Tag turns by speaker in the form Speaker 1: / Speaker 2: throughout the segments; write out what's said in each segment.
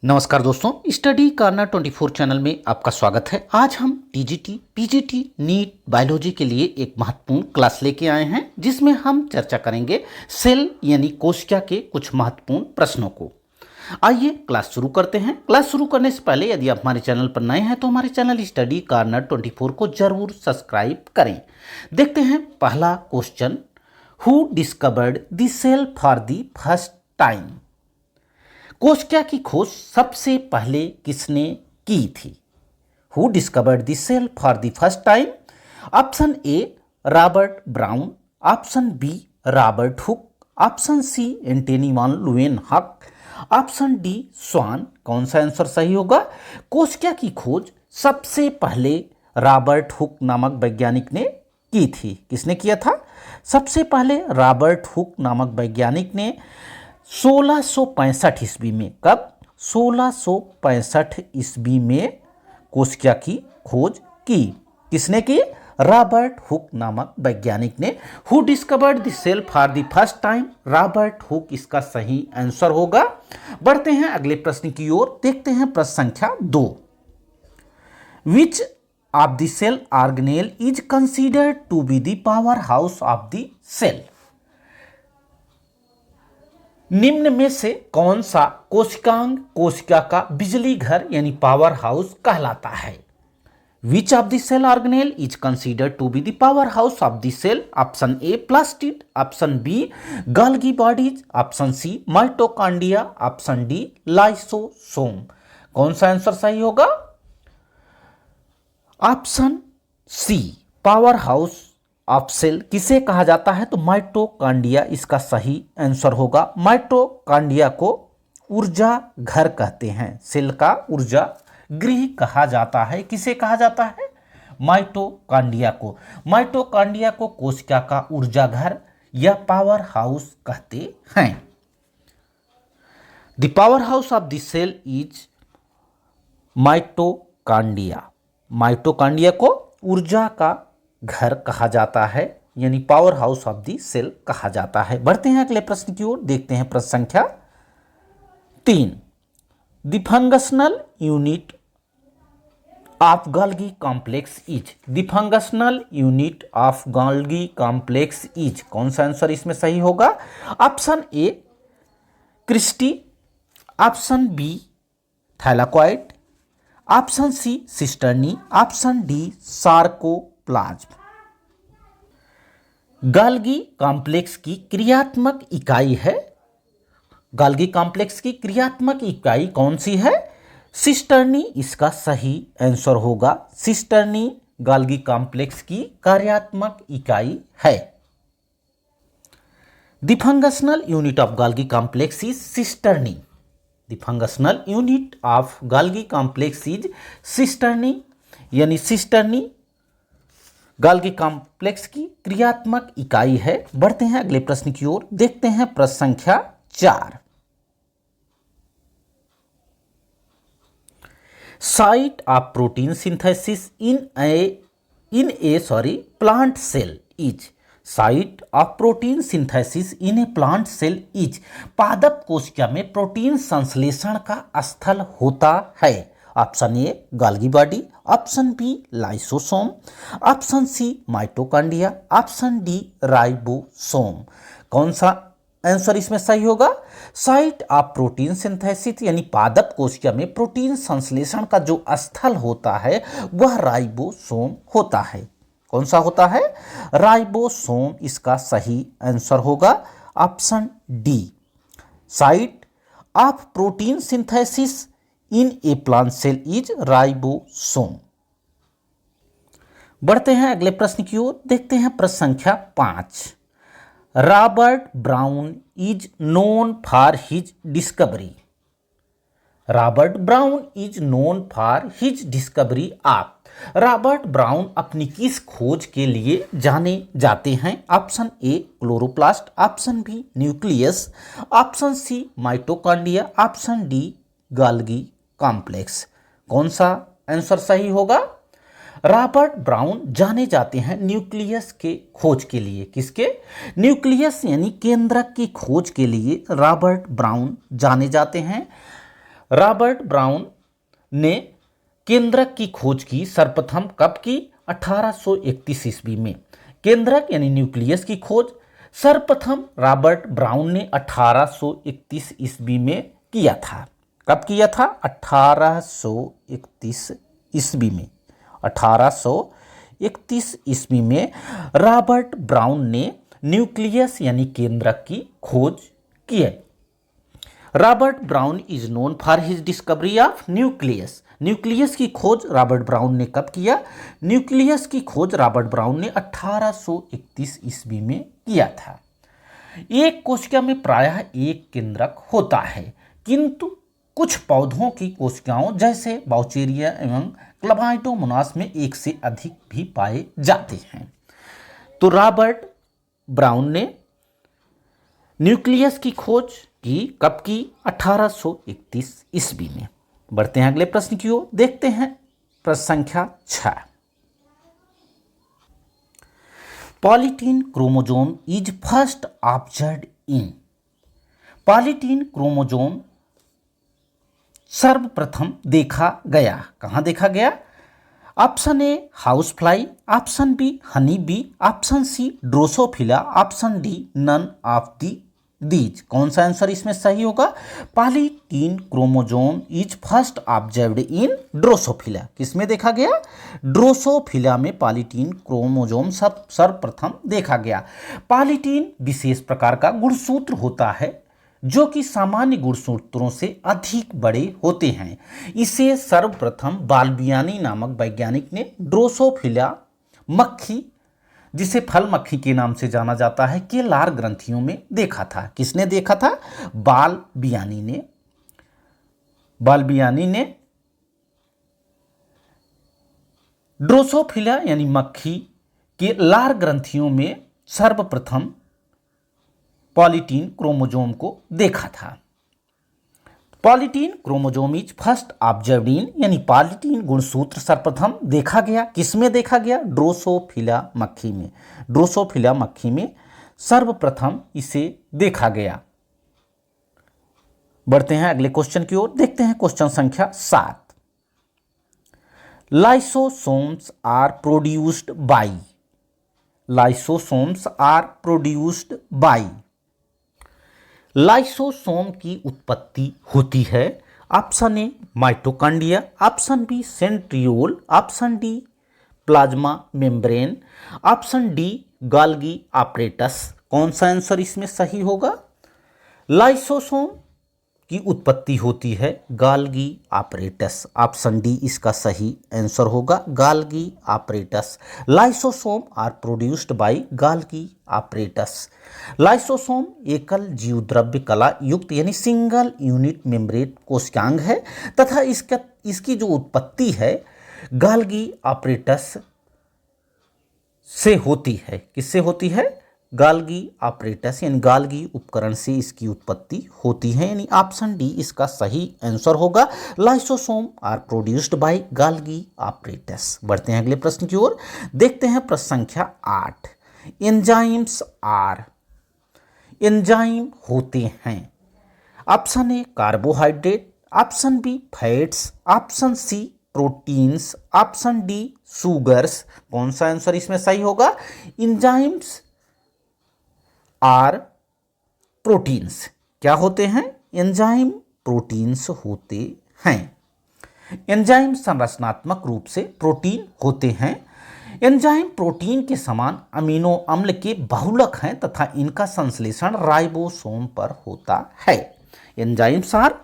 Speaker 1: नमस्कार दोस्तों, study corner 24 channel में आपका स्वागत है। आज हम टीजीटी, पीजीटी, नीट बायोलॉजी के लिए एक महत्वपूर्ण क्लास लेके आए हैं जिसमें हम चर्चा करेंगे सेल यानी कोशिका के कुछ महत्वपूर्ण प्रश्नों को। आइए क्लास शुरू करते हैं। क्लास शुरू करने से पहले यदि आप हमारे चैनल पर नए हैं तो हमारे चैनल स्टडी कॉर्नर 24 को जरूर सब्सक्राइब करें। देखते हैं पहला question, who discovered the cell for the first time? कोशिका की खोज सबसे पहले किसने की थी? Who discovered the cell for the first time? Option A Robert Brown, option B Robert Hooke, option C Antonie van Leeuwenhoek, option D Swan. कौन सा आंसर सही होगा? कोशिका की खोज सबसे पहले रॉबर्ट हुक नामक वैज्ञानिक ने की थी। किसने किया था? सबसे पहले रॉबर्ट हुक नामक वैज्ञानिक ने 1665 ईस्वी में। कब? 1665 ईस्वी में कोशिका की खोज की। किसने की? रॉबर्ट हुक नामक वैज्ञानिक ने। Who discovered the cell for the first time? Robert Hooke इसका सही आंसर होगा। बढ़ते हैं अगले प्रश्न की ओर। देखते हैं प्रश्न संख्या 2। Which of the cell organelle is considered to be the power house of the cell? निम्न में से कौन सा कोशिकांग कोशिका का बिजली घर यानी पावर हाउस कहलाता है? Which of the cell organelle is considered to be the power house of the cell? Option A plastid, option B Golgi bodies, option C mitochondria, option D lysosome. कौन सा आंसर सही होगा? Option C power house of cell किसे कहा जाता है? तो mitochondria इसका सही आंसर होगा। माइटोकॉन्ड्रिया को ऊर्जा घर कहते हैं, सेल का ऊर्जा गृह कहा जाता है। किसे कहा जाता है? माइटोकॉन्ड्रिया को। माइटोकॉन्ड्रिया को कोशिका का ऊर्जा घर या पावर हाउस कहते हैं। The power house of the cell is mitochondria. Mitochondria को ऊर्जा का घर कहा जाता है यानी power house of the cell कहा जाता है। बढ़ते हैं अगले प्रश्न की ओर। देखते हैं प्रश्न संख्या 3। The functional unit of Golgi complex is? The functional unit of Golgi complex is? कौन सा आंसर इसमें सही होगा? Option A cristae, option B thylakoid, option C cisternae, option D sarcoplasm. Golgi complex की क्रियात्मक इकाई है। गोल्गी कॉम्प्लेक्स की क्रियात्मक इकाई कौन सी है? सिस्टर्नी इसका सही आंसर होगा। सिस्टर्नी गोल्गी कॉम्प्लेक्स की कार्यात्मक इकाई है। The functional unit of Golgi complex is cisternae. The functional unit of Golgi complex is cisternae यानी सिस्टर्नी गोल्गी कॉम्प्लेक्स की क्रियात्मक इकाई है। बढ़ते हैं अगले प्रश्न की ओर। देखते हैं प्रश्न संख्या 4। Site of protein synthesis in a plant cell is? Site of protein synthesis in a plant cell is? पादप कोशिका में प्रोटीन संश्लेषण का स्थल होता है। Option A Golgi body, option B lysosome, option C mitochondria, option D ribosome. कौन सा आंसर इसमें सही होगा? साइट ऑफ प्रोटीन सिंथेसिस यानी पादप कोशिका में प्रोटीन संश्लेषण का जो स्थल होता है वह राइबोसोम होता है। कौन सा होता है? राइबोसोम इसका सही आंसर होगा। Option D site of protein synthesis in a plant cell is ribosome. बढ़ते हैं अगले प्रश्न की ओर। देखते हैं प्रश्न संख्या 5। Robert Brown is known for his discovery? Robert Brown is known for his discovery of? Robert Brown अपनी किस खोज के लिए जाने जाते हैं? Option A chloroplast, option B nucleus, option C mitochondria, option D Golgi complex. कौन सा आंसर सही होगा? रॉबर्ट ब्राउन जाने जाते हैं न्यूक्लियस के खोज के लिए। किसके? न्यूक्लियस यानी केंद्रक की खोज के लिए रॉबर्ट ब्राउन जाने जाते हैं। रॉबर्ट ब्राउन ने केंद्रक की खोज की सर्वप्रथम कब की? 1831 ईस्वी में। केंद्रक यानी न्यूक्लियस की खोज सर्वप्रथम रॉबर्ट ब्राउन ने 1831 ईस्वी में किया था। कब किया था? 1831 ईस्वी में। 1831 ईस्वी में रॉबर्ट ब्राउन ने न्यूक्लियस यानी केंद्रक की खोज की है। Robert Brown is known for his discovery of nucleus. Nucleus की खोज रॉबर्ट ब्राउन ने कब किया? न्यूक्लियस की खोज रॉबर्ट ब्राउन ने 1831 ईस्वी में किया था। एक कोशिका में प्रायः एक केंद्रक होता है, किंतु कुछ पौधों की कोशिकाओं जैसे बाउचेरिया एवं क्लमाइडोमोनास में एक से अधिक भी पाए जाते हैं। तो रॉबर्ट ब्राउन ने न्यूक्लियस की खोज की कब की? 1831 ईस्वी में। बढ़ते हैं अगले प्रश्न की ओर। देखते हैं प्रश्न संख्या 6। Polytene chromosome is first observed in. Polytene chromosome सर्वप्रथम देखा गया, कहाँ देखा गया? Option A house fly, option B honey bee, option C Drosophila, option D none of these. कौन सा आंसर इसमें सही होगा? Polytene chromosome is first observed in Drosophila. किसमें देखा गया? ड्रोसोफिला में पॉलीटीन क्रोमोजोम सर्वप्रथम देखा गया। पॉलीटीन विशेष प्रकार का गुणसूत्र होता है जो कि सामान्य गुणसूत्रों से अधिक बड़े होते हैं। इसे सर्वप्रथम बाल्बियानी नामक वैज्ञानिक ने ड्रोसोफिला मक्खी, जिसे फल मक्खी के नाम से जाना जाता है, के लार ग्रंथियों में देखा था। किसने देखा था? बाल्बियानी ने ड्रोसोफिला यानी मक्खी के लार ग्रंथियों में सर्वप्रथम पॉलीटीन क्रोमोजोम को देखा था। Polytene chromosome is first observed इन, यानी पॉलीटीन गुणसूत्र सर्वप्रथम देखा गया। किसमें देखा गया? ड्रोसोफिला मक्खी में। ड्रोसोफिला मक्खी में सर्वप्रथम इसे देखा गया। बढ़ते हैं अगले क्वेश्चन की ओर। देखते हैं क्वेश्चन संख्या 7। Lysosomes are produced by. Lysosomes are produced by. Lysosome की उत्पत्ति होती है option A mitochondria, option B centriole, option D plasma membrane, option D Golgi apparatus। कौन सा आंसर इसमें सही होगा? लाइसोसोम की उत्पत्ति होती है गोल्गी apparatus। ऑप्शन डी इसका सही आंसर होगा, Golgi apparatus। Lysosome are produced by Golgi apparatus। Lysosome एकल जीव द्रव्य कला युक्त यानी सिंगल यूनिट मेम्ब्रेन कोशिकांग है तथा इसकी जो उत्पत्ति है गोल्गी apparatus से होती है। किससे होती है? गोल्गी apparatus यानी गोल्गी उपकरण से इसकी उत्पत्ति होती है, यानी ऑप्शन डी इसका सही आंसर होगा। Lysosome are produced by Golgi apparatus। बढ़ते हैं अगले प्रश्न की ओर। देखते हैं प्रश्न संख्या 8। Enzymes are. एंजाइम होते हैं option A carbohydrate, option B fats, option C proteins, option D sugars. कौन सा आंसर इसमें सही होगा? Enzymes are proteins. क्या होते हैं? एंजाइम प्रोटीन्स होते हैं। एंजाइम संरचनात्मक रूप से प्रोटीन होते हैं। एंजाइम प्रोटीन के समान अमीनो अम्ल के बहुलक हैं तथा इनका संश्लेषण राइबोसोम पर होता है। Enzymes are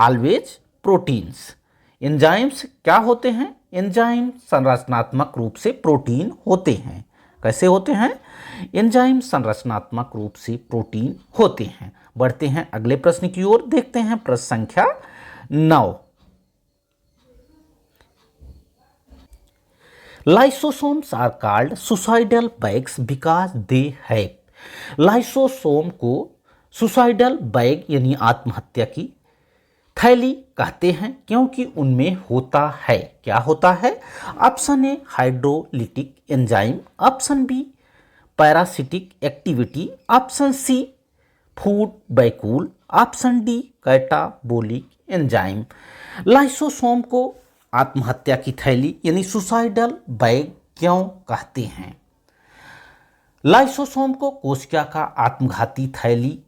Speaker 1: always proteins. Enzymes क्या होते हैं? एंजाइम संरचनात्मक रूप से प्रोटीन होते हैं। कैसे होते हैं? एंजाइम संरचनात्मक रूप से प्रोटीन होते हैं। बढ़ते हैं अगले प्रश्न की ओर। देखते हैं प्रश्न संख्या 9। Lysosomes are called suicidal bags because they have. Lysosome को सुसाइडल बैग यानी आत्महत्या की थैली कहते हैं क्योंकि उनमें होता है। क्या होता है? Option A hydrolytic enzyme, option B parasitic activity, option C food vacuole, option D catabolic enzyme. Lysosome को आत्महत्या की थैली यानी सुसाइडल बैग क्यों कहते हैं? लाइसोसोम को कोशिका का आत्मघाती थैली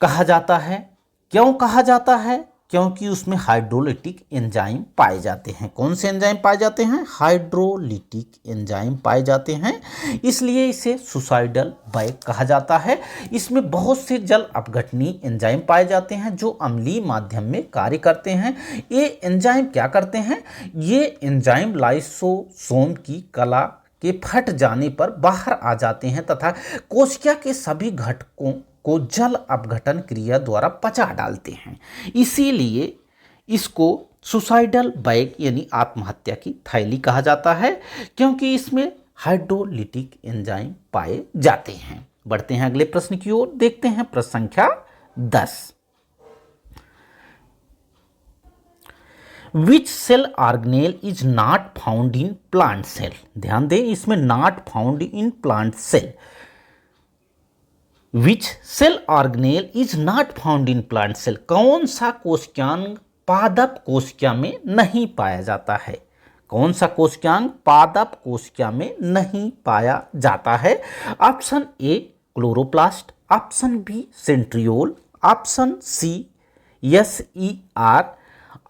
Speaker 1: कहा जाता है। क्यों कहा जाता है? क्योंकि उसमें हाइड्रोलिटिक एंजाइम पाए जाते हैं। कौन से एंजाइम पाए जाते हैं? हाइड्रोलिटिक एंजाइम पाए जाते हैं, इसलिए इसे सुसाइडल बैग कहा जाता है। इसमें बहुत से जल अपघटनीय एंजाइम पाए जाते हैं जो अम्लीय माध्यम में कार्य करते हैं। ये एंजाइम क्या करते हैं? ये एंजाइम लाइसोसोम की कला के फट जाने पर बाहर आ जाते हैं तथा कोशिका के सभी घटकों को जल अपघटन क्रिया द्वारा पचा डालते हैं। इसीलिए इसको सुसाइडल बैग यानी आत्महत्या की थैली कहा जाता है, क्योंकि इसमें हाइड्रोलिटिक एंजाइम पाए जाते हैं। बढ़ते हैं अगले प्रश्न की ओर, देखते हैं प्रश्न संख्या 10। Which cell organelle is not found in plant cell? ध्यान दें, इसमें not found in plant cell. Which cell organelle is not found in plant cell? कौन सा कोशिकांग पादप कोशिका में नहीं पाया जाता है? कौन सा कोशिकांग पादप कोशिका में नहीं पाया जाता है? Option A chloroplast, option B centriole, option C SER,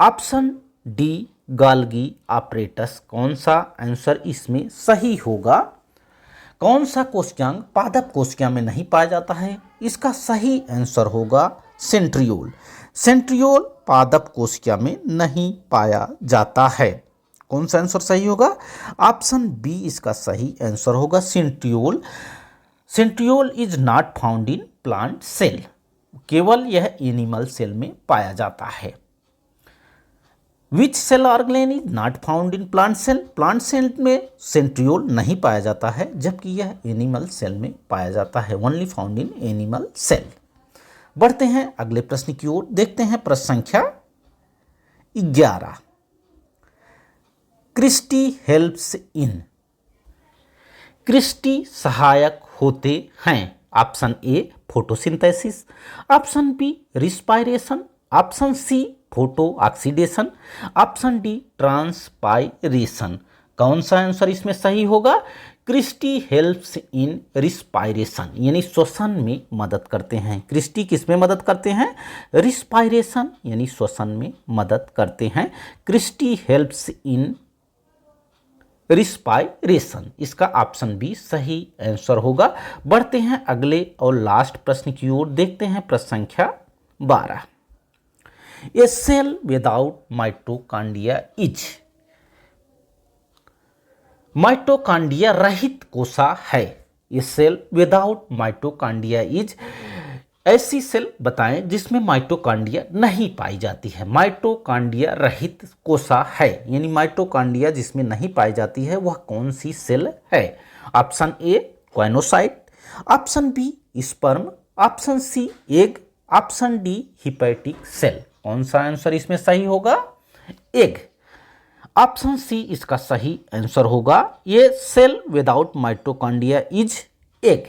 Speaker 1: option D Golgi apparatus. कौन सा आंसर इसमें सही होगा? कौन सा कोशिकांग पादप कोशिका में नहीं पाया जाता है? इसका सही आंसर होगा सेंट्रियोल। सेंट्रियोल पादप कोशिका में नहीं पाया जाता है। कौन सा आंसर सही होगा? ऑप्शन बी इसका सही आंसर होगा centriole. Centriole is not found in plant cell, केवल यह एनिमल सेल में पाया जाता है। Which cell organelle is not found in plant cell? Plant cell में सेंट्रियोल नहीं पाया जाता है, जबकि यह एनिमल सेल में पाया जाता है। Only found in animal cell. बढ़ते हैं अगले प्रश्न की ओर, देखते हैं प्रश्न संख्या 11। Christie helps in? क्रिस्टी सहायक होते हैं। Option A photosynthesis, option B respiration, option C photo oxidation, option D transpiration. कौन सा आंसर इसमें सही होगा? क्रिस्टी हेल्प्स इन रिस्पायरेशन यानी श्वसन में मदद करते हैं। क्रिस्टी किस में मदद करते हैं? रिस्पायरेशन यानी श्वसन में मदद करते हैं। क्रिस्टी हेल्प्स इन रिस्पायरेशन, इसका ऑप्शन बी सही आंसर होगा। बढ़ते हैं अगले और लास्ट प्रश्न की ओर, देखते हैं प्रश्न संख्या 12। A cell without mitochondria is? Mitochondria रहित कोशा है। A cell without mitochondria is? ऐसी सेल बताएं जिसमें माइटोकॉन्ड्रिया नहीं पाई जाती है। माइटोकॉन्ड्रिया रहित कोशा है यानी माइटोकॉन्ड्रिया जिसमें नहीं पाई जाती है, वह कौन सी सेल है? Option A gonocyte, option B sperm, option C egg, option D hepatic cell. कौन सा आंसर इसमें सही होगा? एग। ऑप्शन सी इसका सही आंसर होगा। ये cell without mitochondria is egg.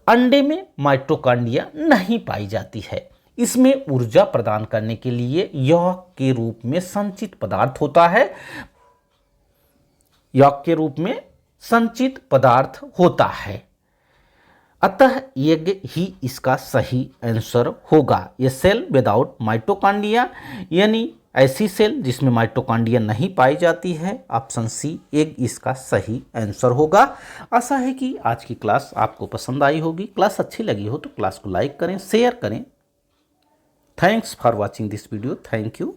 Speaker 1: अंडे में माइटोकॉन्ड्रिया नहीं पाई जाती है। इसमें ऊर्जा प्रदान करने के लिए यौगिक के रूप में संचित पदार्थ होता है। यौगिक के रूप में संचित पदार्थ होता है, अतः एग ही इसका सही आंसर होगा। ये सेल विदाउट माइटोकॉन्ड्रिया यानी ऐसी सेल जिसमें माइटोकॉन्ड्रिया नहीं पाई जाती है। ऑप्शन सी एग इसका सही आंसर होगा। आशा है कि आज की क्लास आपको पसंद आई होगी। क्लास अच्छी लगी हो तो क्लास को लाइक करें, शेयर करें। Thanks for watching this video. Thank you.